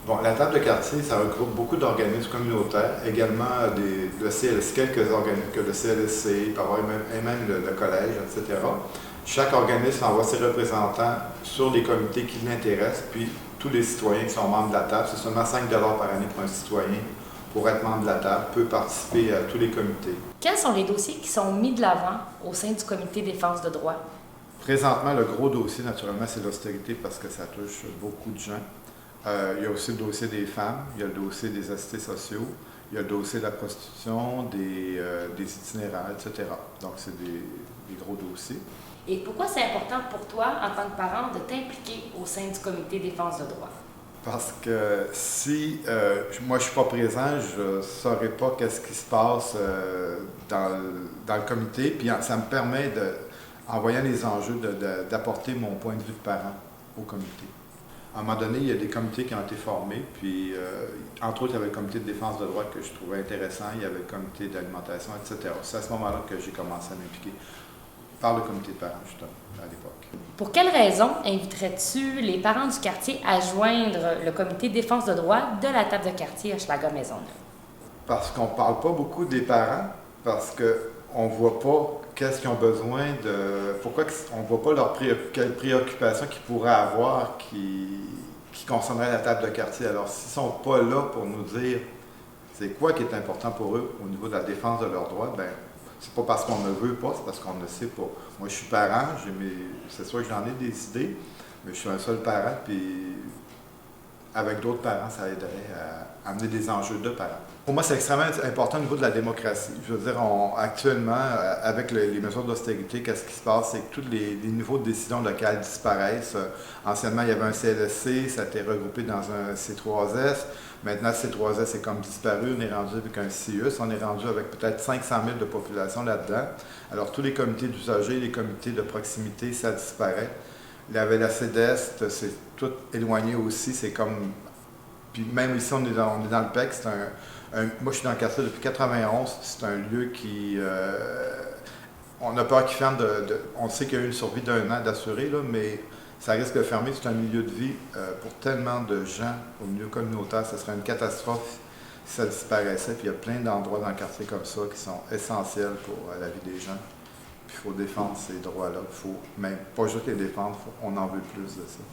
Bon, la table de quartier, ça regroupe beaucoup d'organismes communautaires, également le CLSC, quelques organismes que le CLSC, il peut y avoir même le collège, etc. Chaque organisme envoie ses représentants sur les comités qui l'intéressent, puis tous les citoyens qui sont membres de la table, c'est seulement 5 par année pour un citoyen pour être membre de la table, peut participer à tous les comités. Quels sont les dossiers qui sont mis de l'avant au sein du comité défense de droit? Présentement, le gros dossier, naturellement, c'est l'austérité parce que ça touche beaucoup de gens. Il y a aussi le dossier des femmes, il y a le dossier des assistés sociaux, il y a le dossier de la prostitution, des itinéraires, etc. Donc, c'est des gros dossiers. Et pourquoi c'est important pour toi, en tant que parent, de t'impliquer au sein du comité défense de droit? Parce que si moi je ne suis pas présent, je ne saurais pas qu'est-ce qui se passe dans le comité. Puis ça me permet, en voyant les enjeux, d'apporter mon point de vue de parent au comité. À un moment donné, il y a des comités qui ont été formés, puis entre autres, il y avait le comité de défense de droit que je trouvais intéressant, il y avait le comité d'alimentation, etc. C'est à ce moment-là que j'ai commencé à m'impliquer par le comité de parents, justement, à l'époque. Pour quelles raisons inviterais-tu les parents du quartier à joindre le comité défense de droit de la table de quartier Hochelaga-Maisonneuve? Parce qu'on ne parle pas beaucoup des parents, parce qu'on ne voit pas qu'est-ce qu'ils ont besoin de... Pourquoi on ne voit pas quelles préoccupations qu'ils pourraient avoir qui concerneraient la table de quartier. Alors, s'ils ne sont pas là pour nous dire c'est quoi qui est important pour eux au niveau de la défense de leurs droits, ben c'est pas parce qu'on ne veut pas, c'est parce qu'on ne sait pas. Moi, je suis parent, c'est sûr que j'en ai des idées, mais je suis un seul parent, puis avec d'autres parents, ça aiderait à amener des enjeux de parents. Pour moi, c'est extrêmement important au niveau de la démocratie. Je veux dire, actuellement, avec les mesures d'austérité, qu'est-ce qui se passe? C'est que tous les niveaux de décision locales disparaissent. Anciennement, il y avait un CLSC, ça a été regroupé dans un C3S. Maintenant, C3S est comme disparu. On est rendu avec un CIUS. On est rendu avec peut-être 500 000 de population là-dedans. Alors, tous les comités d'usagers, les comités de proximité, ça disparaît. Il y avait la CEDEST, c'est tout éloigné aussi. C'est comme. Puis même ici, on est dans le PEC. Moi, je suis dans le quartier depuis 91. C'est un lieu qui. On a peur qu'il ferme. On sait qu'il y a eu une survie d'1 an d'assuré, là, mais ça risque de fermer. C'est un milieu de vie pour tellement de gens au milieu communautaire. Ce serait une catastrophe si ça disparaissait. Puis il y a plein d'endroits dans le quartier comme ça qui sont essentiels pour la vie des gens. Puis il faut défendre ces droits-là. Il faut même pas juste les défendre, on en veut plus de ça.